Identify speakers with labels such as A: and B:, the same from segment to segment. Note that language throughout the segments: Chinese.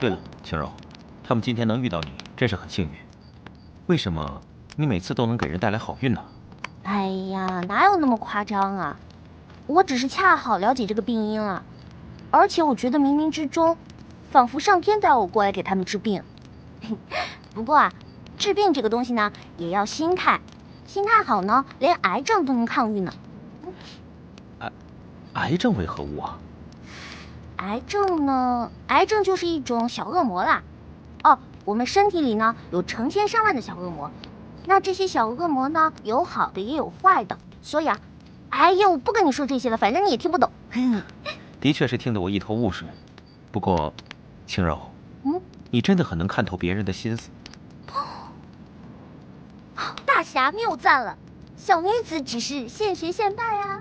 A: 对了，青柔，他们今天能遇到你，真是很幸运。为什么你每次都能给人带来好运呢？
B: 哎呀，哪有那么夸张啊？我只是恰好了解这个病因了，而且我觉得冥冥之中，仿佛上天都要我过来给他们治病。不过啊，治病这个东西呢，也要心态，心态好呢，连癌症都能抗愈呢。
A: 癌症为何物啊？
B: 癌症呢？癌症就是一种小恶魔啦。哦，我们身体里呢有成千上万的小恶魔，那这些小恶魔呢，有好的也有坏的，所以啊，哎呦，不跟你说这些了，反正你也听不懂。
A: 的确是听得我一头雾水。不过，青柔，你真的很能看透别人的心思。
B: 大侠谬赞了，小女子只是现学现卖啊。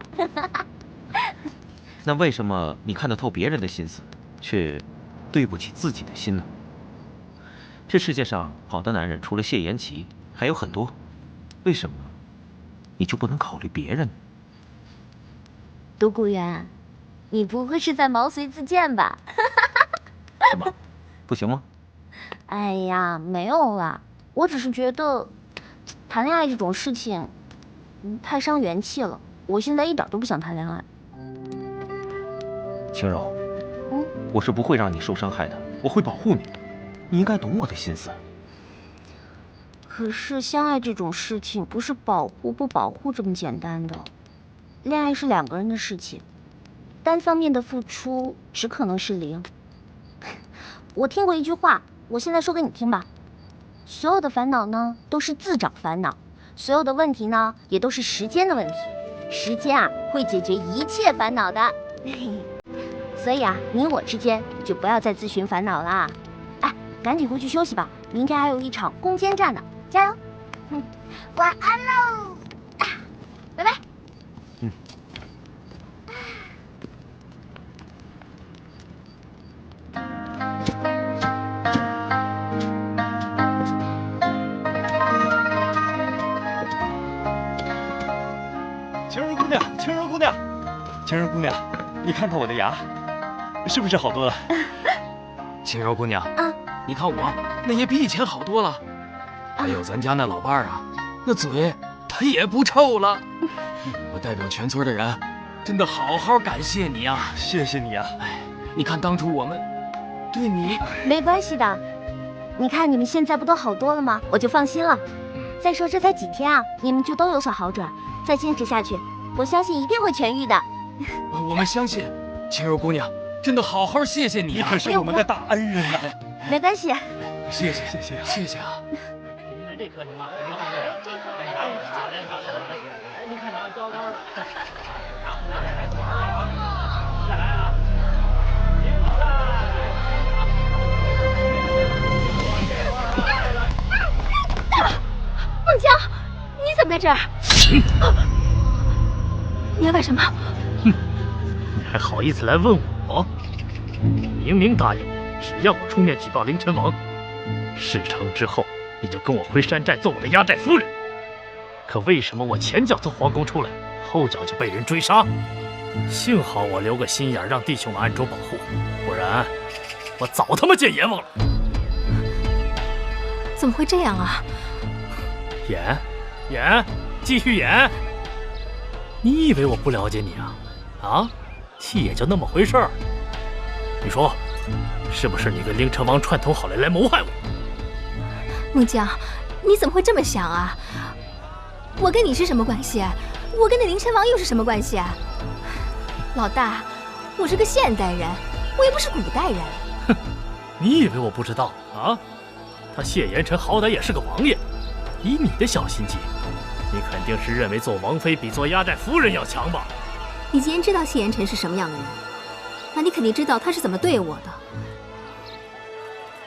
A: 那为什么你看得透别人的心思，却对不起自己的心呢？这世界上好的男人除了谢言齐还有很多，为什么你就不能考虑别人呢？
B: 独孤远，你不会是在毛遂自荐吧？
A: 什么？不行吗？
B: 哎呀，没有啦，我只是觉得谈恋爱这种事情，太伤元气了。我现在一点都不想谈恋爱。
A: 青柔，我是不会让你受伤害的，我会保护你，你应该懂我的心思。
B: 可是相爱这种事情，不是保护不保护这么简单的。恋爱是两个人的事情，单方面的付出只可能是零。我听过一句话，我现在说给你听吧。所有的烦恼呢，都是自找烦恼；所有的问题呢，也都是时间的问题。时间啊，会解决一切烦恼的。所以啊，你我之间就不要再自寻烦恼啦。哎，赶紧回去休息吧，明天还有一场攻坚战呢，加油！晚安喽，拜拜。
C: 晴儿姑娘，晴儿姑娘，晴儿姑娘，你看看我的牙，是不是好多了？
D: 晴柔姑娘，你看我那也比以前好多了。还有咱家那老伴儿啊，那嘴他也不臭了。我代表全村的人，真的好好感谢你啊！
C: 谢谢你啊！
D: 哎，你看当初我们对你……
B: 没关系的，你看你们现在不都好多了吗？我就放心了。再说这才几天啊，你们就都有所好转，再坚持下去，我相信一定会痊愈的。
D: 我们相信，晴柔姑娘，真的好好谢谢你啊！
C: 你可是我们的大恩人啊！
B: 没关系，
D: 谢谢谢谢谢谢啊！
E: 这颗什么？你看它高高的。再来啊！
B: 孟江，你怎么在这儿？你要干什么？
E: 你还好意思来问我？你明明答应我，只要我出面举报凌晨王，事成之后你就跟我回山寨做我的压寨夫人。可为什么我前脚从皇宫出来，后脚就被人追杀？幸好我留个心眼，让弟兄们暗中保护，不然我早他妈见阎王了。
F: 怎么会这样啊？
E: 演，继续演。你以为我不了解你啊？啊，气也就那么回事儿。你说，是不是你跟凌晨王串通好了来谋害我？
F: 孟江，你怎么会这么想啊？我跟你是什么关系？我跟那凌晨王又是什么关系啊？老大，我是个现代人，我又不是古代人。
E: 哼，你以为我不知道啊？他谢言辰好歹也是个王爷，以你的小心机，你肯定是认为做王妃比做压寨夫人要强吧？
F: 你既然知道谢言辰是什么样的人，那你肯定知道他是怎么对我的，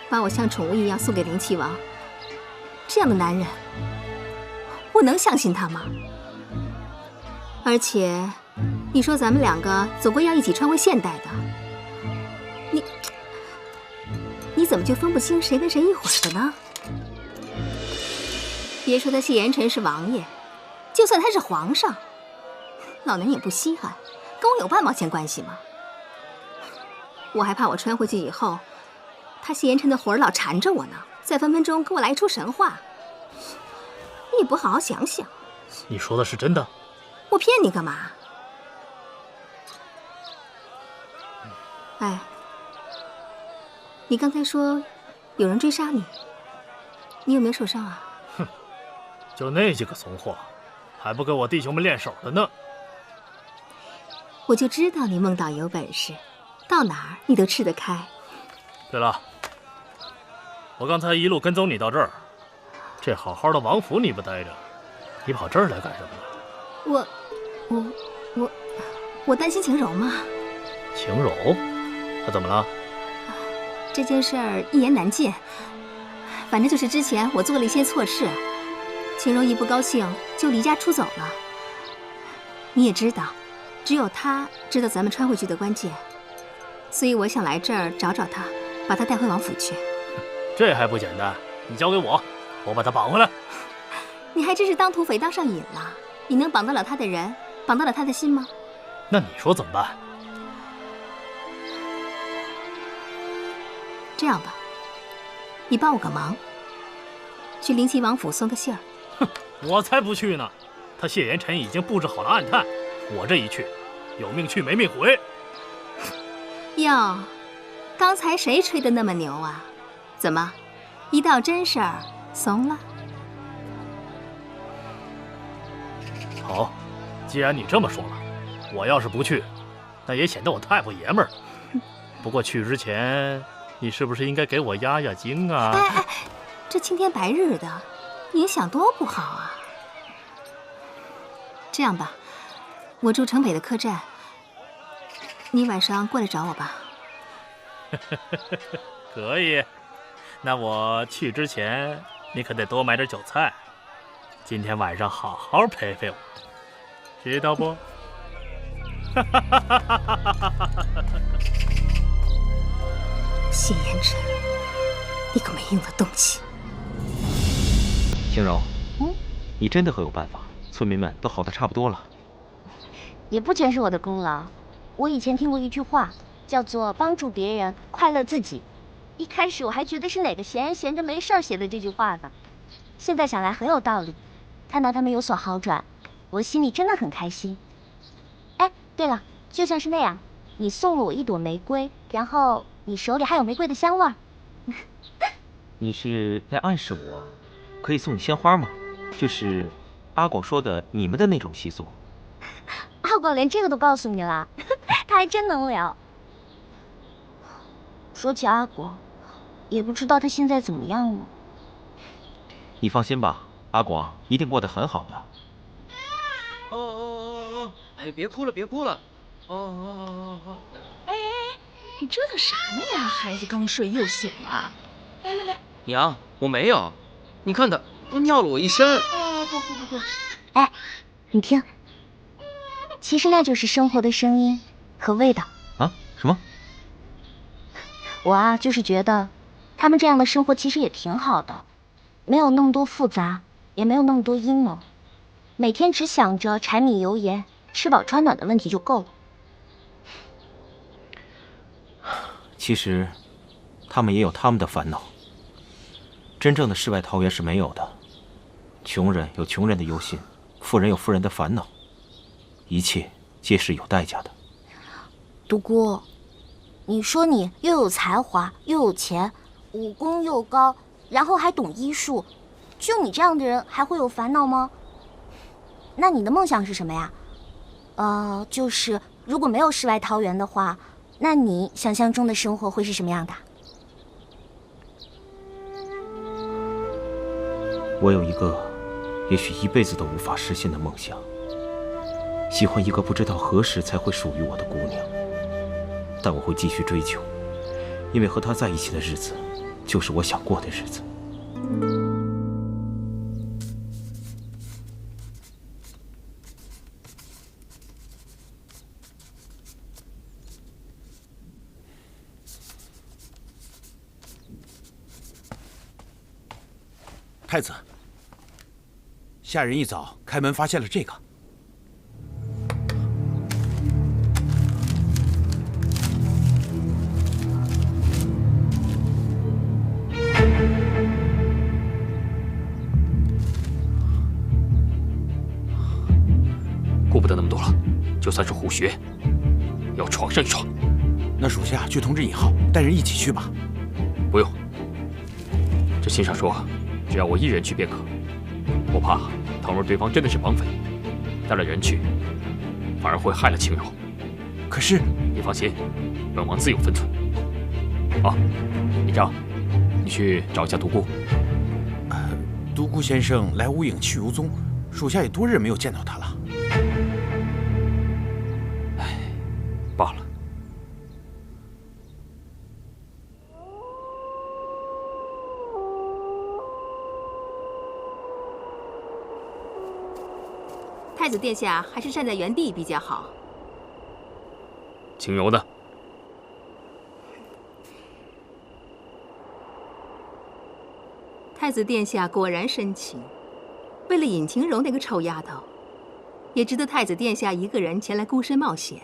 F: 把我像宠物一样送给灵气王，这样的男人，我能相信他吗？而且，你说咱们两个总归要一起穿回现代的，你怎么就分不清谁跟谁一伙的呢？别说他谢言辰是王爷，就算他是皇上，老娘也不稀罕，跟我有半毛钱关系吗？我还怕我穿回去以后，他谢延琛的魂儿老缠着我呢，再分分钟跟我来一出神话。你也不好好想想。
E: 你说的是真的？
F: 我骗你干嘛？哎，你刚才说有人追杀你，你有没有受伤啊？
E: 哼，就那几个怂货，还不跟我弟兄们练手的呢。
F: 我就知道你孟导有本事，到哪儿你都吃得开。
E: 对了，我刚才一路跟踪你到这儿，这好好的王府你不待着，你跑这儿来干什么呢？
F: 我担心晴柔嘛。
E: 晴柔，她怎么了？
F: 这件事儿一言难尽，反正就是之前我做了一些错事，晴柔一不高兴就离家出走了。你也知道，只有她知道咱们川汇局的关键，所以我想来这儿找找她，把她带回王府去。
E: 这还不简单？你交给我，我把她绑回来。
F: 你还真是当土匪当上瘾了。你能绑得了他的人，绑得了他的心吗？
E: 那你说怎么办？
F: 这样吧，你帮我个忙，去灵齐王府送个信儿。
E: 哼，我才不去呢！他谢延琛已经布置好了暗探，我这一去，有命去没命回。
F: 哟，刚才谁吹得那么牛啊？怎么，一到真事儿怂了？
E: 好，既然你这么说了，我要是不去，那也显得我太不爷们儿了。不过去之前，你是不是应该给我压压惊啊？
F: 哎，这青天白日的，影响多不好啊！这样吧，我住城北的客栈，你晚上过来找我吧。
E: 可以，那我去之前，你可得多买点酒菜，今天晚上好好陪陪我。知道不？
F: 谢延琛，你个没用的东西！
A: 晴柔，你真的很有办法，村民们都好的差不多了。
B: 也不全是我的功劳。我以前听过一句话，叫做帮助别人，快乐自己。一开始我还觉得是哪个闲人闲着没事儿写的这句话呢，现在想来很有道理。看到他们有所好转，我心里真的很开心。哎，对了，就像是那样，你送了我一朵玫瑰，然后你手里还有玫瑰的香味儿。
A: 你是在暗示我可以送你鲜花吗？就是阿广说的你们的那种习俗。
B: 阿广连这个都告诉你了，他还真能聊。说起阿广，也不知道他现在怎么样了。
A: 你放心吧，阿广一定过得很好的。
D: 哎，别哭了，别哭了。
G: 哎，你折腾啥呢呀？孩子刚睡又醒了。来，
D: 娘，我没有，你看他都尿了我一身。
G: 不，
B: 哎，你听，其实那就是生活的声音和味道。
A: 啊？什么？
B: 我啊，就是觉得他们这样的生活其实也挺好的，没有那么多复杂，也没有那么多阴谋，每天只想着柴米油盐、吃饱穿暖的问题就够了。
A: 其实，他们也有他们的烦恼。真正的世外桃源是没有的，穷人有穷人的忧心，富人有富人的烦恼，一切皆是有代价的。
B: 独孤，你说你又有才华，又有钱，武功又高，然后还懂医术，就你这样的人还会有烦恼吗？那你的梦想是什么呀？就是如果没有世外桃源的话，那你想象中的生活会是什么样的？
A: 我有一个也许一辈子都无法实现的梦想，喜欢一个不知道何时才会属于我的姑娘，但我会继续追求，因为和她在一起的日子就是我想过的日子。
H: 太子，下人一早开门发现了这个。
D: 算是虎穴，要闯上一闯。
H: 那属下去通知尹浩，带人一起去吧。
D: 不用，这信上说，只要我一人去便可。我怕，倘若对方真的是绑匪，带了人去，反而会害了青柔。
H: 可是，
D: 你放心，本王自有分寸。啊，李章，你去找一下独孤。
H: 独孤先生来无影去无踪，属下也多日没有见到他了。
D: 唉，罢了。
F: 太子殿下还是站在原地比较好。
D: 青柔呢？
F: 太子殿下果然深情，为了尹晴柔那个臭丫头，也值得太子殿下一个人前来孤身冒险。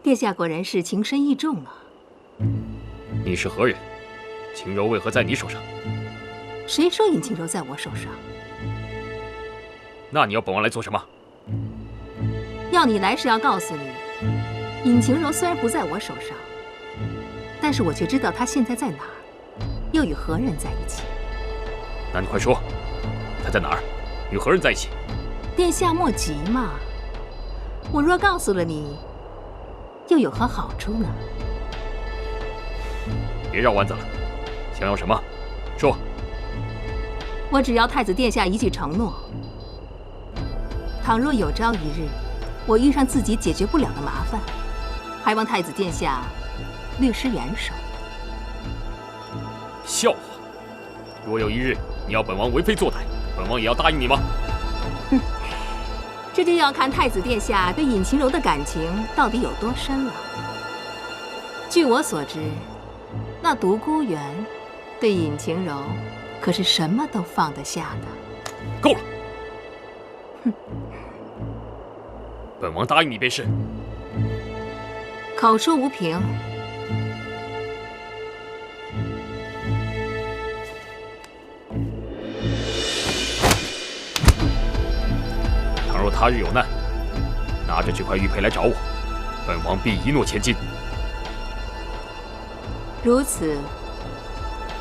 F: 殿下果然是情深意重啊！
D: 你是何人？晴柔为何在你手上？
F: 谁说尹晴柔在我手上？
D: 那你要本王来做什么？
F: 要你来是要告诉你，尹晴柔虽然不在我手上，但是我却知道她现在在哪儿，又与何人在一起。
D: 那你快说，她在哪儿？与何人在一起？
F: 殿下莫急嘛，我若告诉了你，又有何好处呢？
D: 别绕弯子了，想要什么？说。
F: 我只要太子殿下一句承诺。倘若有朝一日，我遇上自己解决不了的麻烦，还望太子殿下略施援手。
D: 笑话！若有一日你要本王为非作歹，本王也要答应你吗？
F: 哼，这就要看太子殿下对尹晴柔的感情到底有多深了。据我所知，那独孤园对尹晴柔可是什么都放得下的。
D: 够了！哼。本王答应你便是。
F: 口说无凭。
D: 倘若他日有难，拿着这块玉佩来找我，本王必一诺千金。
F: 如此，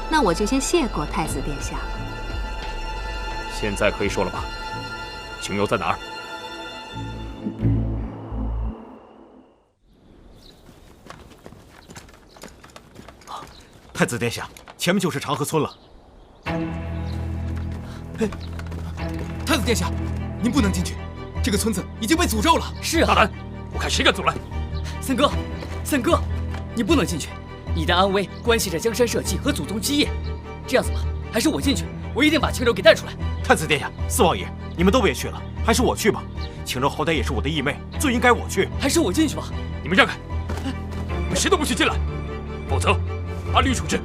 F: 那我就先谢过太子殿下。
D: 现在可以说了吧？晴柔在哪儿？
H: 太子殿下，前面就是长河村了。
I: 太子殿下，您不能进去，这个村子已经被诅咒了。
D: 是啊，大胆！我看谁敢阻拦！
I: 三哥，三哥，你不能进去，你的安危关系着江山社稷和祖宗基业。这样子吧，还是我进去，我一定把青柔给带出来。
H: 太子殿下，四王爷，你们都别去了，还是我去吧。青柔好歹也是我的义妹，最应该我去。
I: 还是我进去吧。
D: 你们让开！你们谁都不许进来，否则按律处置。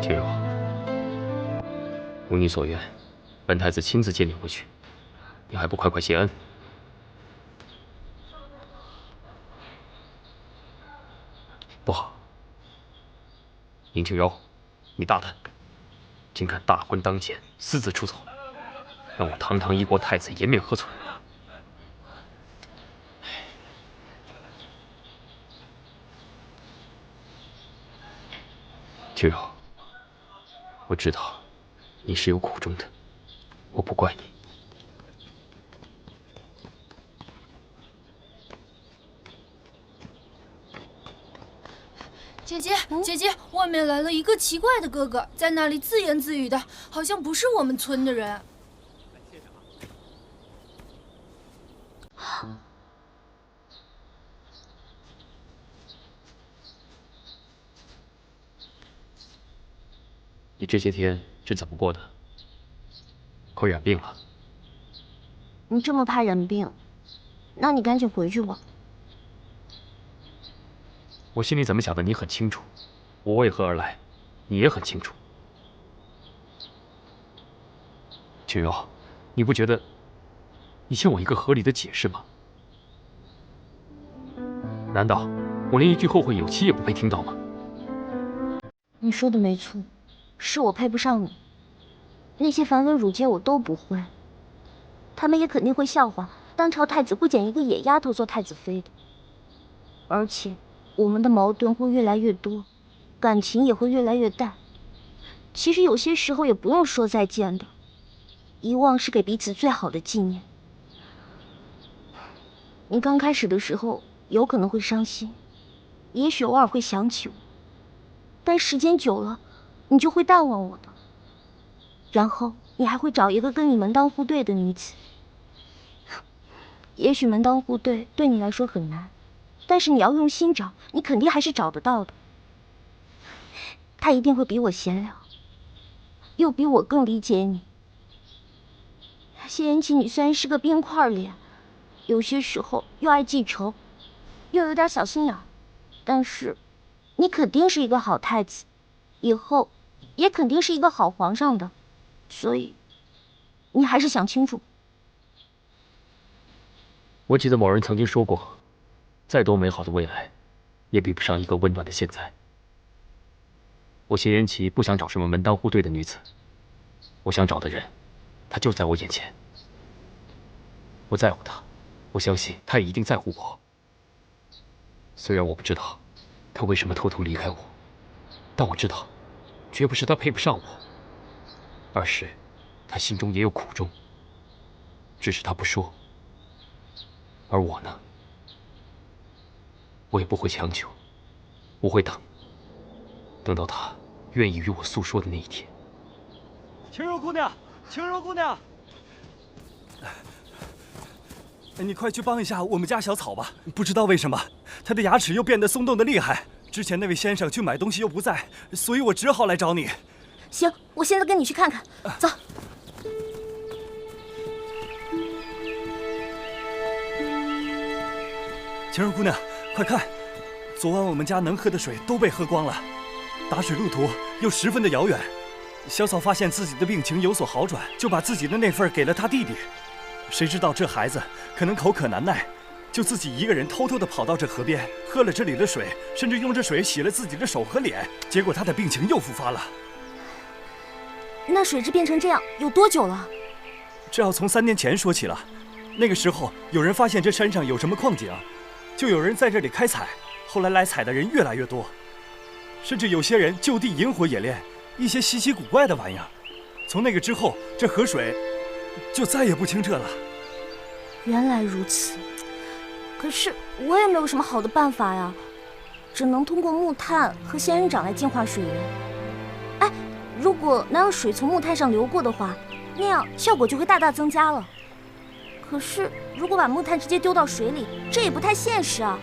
D: 青柔，如你所愿，本太子亲自接你回去，你还不快快谢恩？不好，尹青柔，你大胆，竟敢大婚当前私自出走，让我堂堂一国太子颜面何存？青柔，我知道你是有苦衷的，我不怪你。
J: 姐姐，姐姐，外面来了一个奇怪的哥哥，在那里自言自语的，好像不是我们村的人。
D: 你这些天是怎么过的？快染病了。
B: 你这么怕染病，那你赶紧回去吧。
D: 我心里怎么想的你很清楚，我为何而来，你也很清楚。秦柔，你不觉得你欠我一个合理的解释吗？难道我连一句后会有期也不配听到吗？
B: 你说的没错，是我配不上你。那些繁文缛节我都不会，他们也肯定会笑话当朝太子会捡一个野丫头做太子妃的。而且我们的矛盾会越来越多，感情也会越来越淡。其实有些时候也不用说再见的，遗忘是给彼此最好的纪念。你刚开始的时候有可能会伤心，也许偶尔会想起我，但时间久了，你就会淡忘我的。然后你还会找一个跟你门当户对的女子。也许门当户对对你来说很难，但是你要用心找，你肯定还是找得到的。他一定会比我贤良，又比我更理解你。谢言琪，你虽然是个冰块脸，有些时候又爱记仇，又有点小心眼，但是你肯定是一个好太子，以后也肯定是一个好皇上的，所以你还是想清楚。
D: 我记得某人曾经说过，再多美好的未来，也比不上一个温暖的现在。我谢言琪不想找什么门当户对的女子，我想找的人，他就在我眼前。我在乎他，我相信他也一定在乎我。虽然我不知道他为什么偷偷离开我，但我知道，绝不是他配不上我，而是他心中也有苦衷，只是他不说。而我呢，我也不会强求，我会等，等到他愿意与我诉说的那一天。
C: 晴柔姑娘，晴柔姑娘，你快去帮一下我们家小草吧。不知道为什么，她的牙齿又变得松动的厉害。之前那位先生去买东西又不在，所以我只好来找你。
B: 行，我现在跟你去看看，走。
C: 晴柔姑娘，快看，昨晚我们家能喝的水都被喝光了，打水路途又十分的遥远。小草发现自己的病情有所好转，就把自己的那份给了他弟弟。谁知道这孩子可能口渴难耐，就自己一个人偷偷的跑到这河边，喝了这里的水，甚至用这水洗了自己的手和脸，结果他的病情又复发了。
B: 那水质变成这样有多久了？
C: 这要从3年前说起了。那个时候有人发现这山上有什么矿井，就有人在这里开采，后来来采的人越来越多，甚至有些人就地引火冶炼，一些稀奇古怪的玩意儿。从那个之后，这河水就再也不清澈了。
B: 原来如此，可是我也没有什么好的办法呀，只能通过木炭和仙人掌来净化水源。哎，如果能让水从木炭上流过的话，那样效果就会大大增加了。可是如果把木炭直接丢到水里，这也不太现实啊，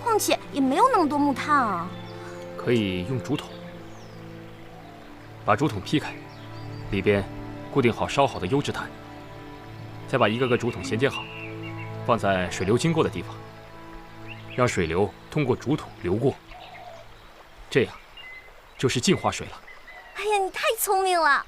B: 况且也没有那么多木炭啊。
D: 可以用竹筒，把竹筒劈开，里边固定好烧好的优质炭，再把一个个竹筒衔接好，放在水流经过的地方，让水流通过竹筒流过，这样就是净化水了。
B: 哎呀，你太聪明了！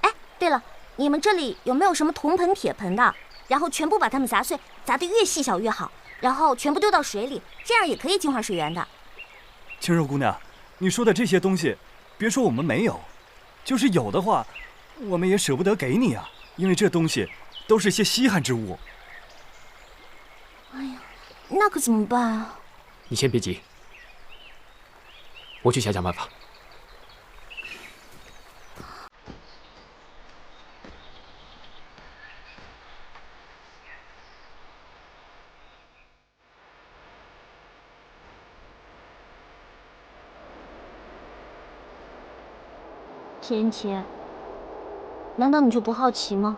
B: 哎，对了，你们这里有没有什么铜盆、铁盆的？然后全部把它们砸碎，砸得越细小越好，然后全部丢到水里，这样也可以净化水源的。
C: 晴柔姑娘，你说的这些东西，别说我们没有，就是有的话，我们也舍不得给你啊，因为这东西都是些稀罕之物。
B: 哎呀，那可怎么办啊？
D: 你先别急，我去想想办法。
B: 天天，难道你就不好奇吗？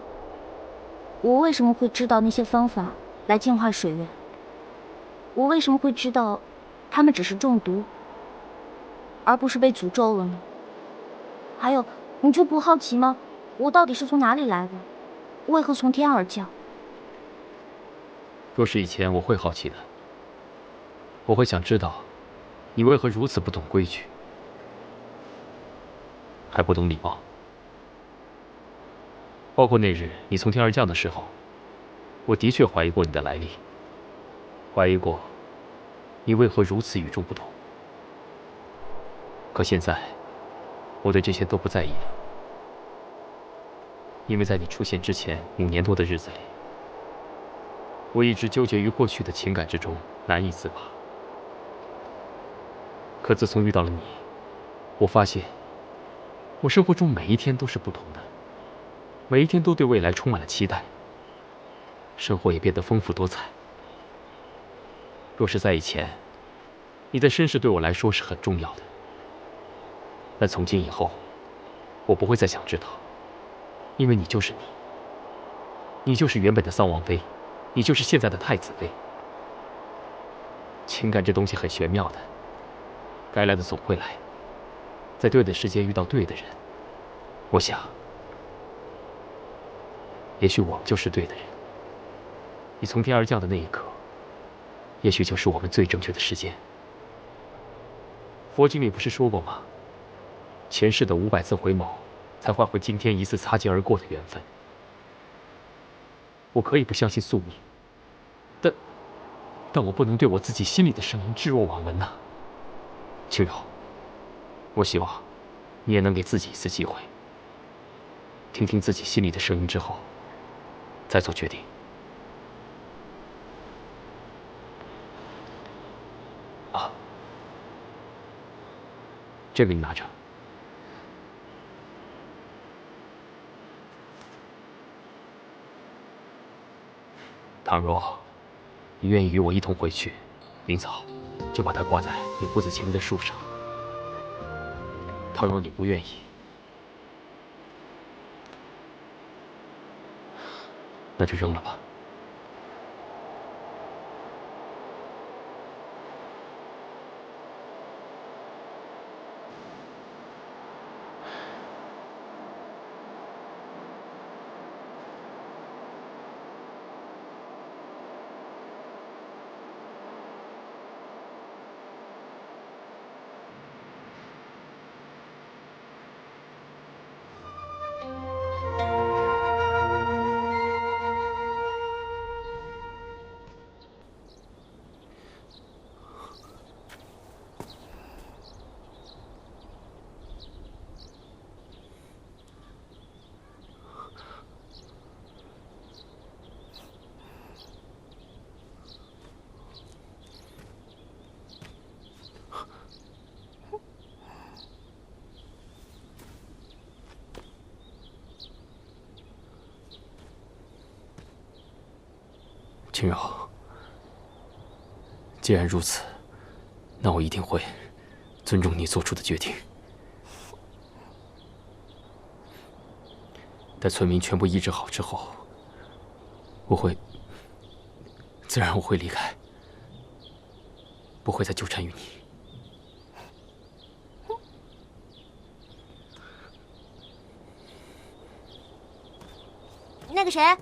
B: 我为什么会知道那些方法来净化水源？我为什么会知道他们只是中毒，而不是被诅咒了呢？还有，你就不好奇吗？我到底是从哪里来的？为何从天而降？
D: 若是以前，我会好奇的。我会想知道，你为何如此不懂规矩，还不懂礼貌。包括那日你从天而降的时候，我的确怀疑过你的来历，怀疑过你为何如此与众不同。可现在，我对这些都不在意了，因为在你出现之前5年多的日子里，我一直纠结于过去的情感之中，难以自拔。可自从遇到了你，我发现，我生活中每一天都是不同的，每一天都对未来充满了期待，生活也变得丰富多彩。若是在以前，你的身世对我来说是很重要的，但从今以后，我不会再想知道，因为你就是你，你就是原本的丧王妃，你就是现在的太子妃。情感这东西很玄妙的，该来的总会来，在对的时间遇到对的人。我想，也许我们就是对的人。你从天而降的那一刻，也许就是我们最正确的时间。佛经里不是说过吗？前世的500次回眸，才换回今天一次擦肩而过的缘分。我可以不相信宿命，但我不能对我自己心里的声音置若罔闻呐。青柔，我希望你也能给自己一次机会，听听自己心里的声音之后，再做决定。啊，这个你拿着。倘若你愿意与我一同回去，明早就把它挂在你屋子前面的树上。倘若你不愿意，那就扔了吧。青柔，既然如此，那我一定会尊重你做出的决定。待村民全部医治好之后，自然我会离开，不会再纠缠于你。
B: 那个谁，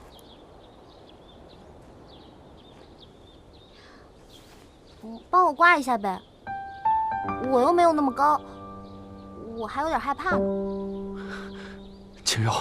B: 帮我刮一下呗，我又没有那么高，我还有点害怕呢。
D: 青柔。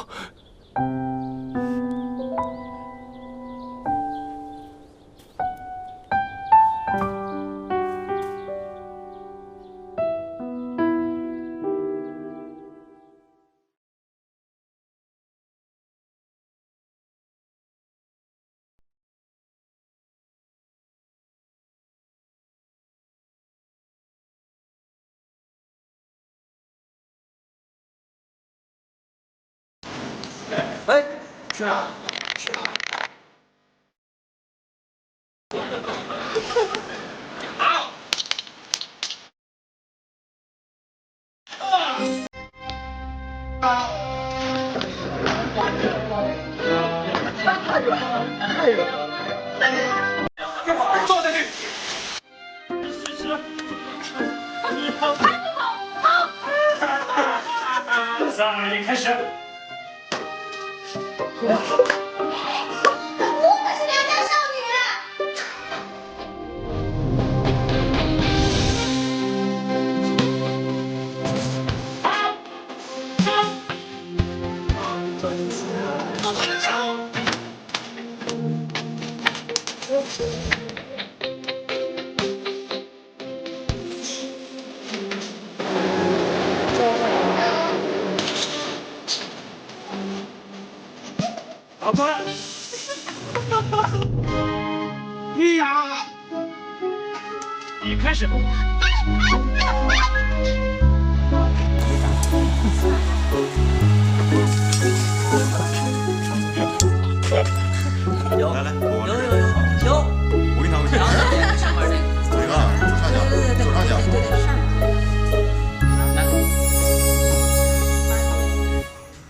H: 哎，是啊，是啊。坐下去。
E: 3、2、1，开始。
K: 我可是良家少女。
E: 老婆，呀，你开始。
H: 来来，我玩。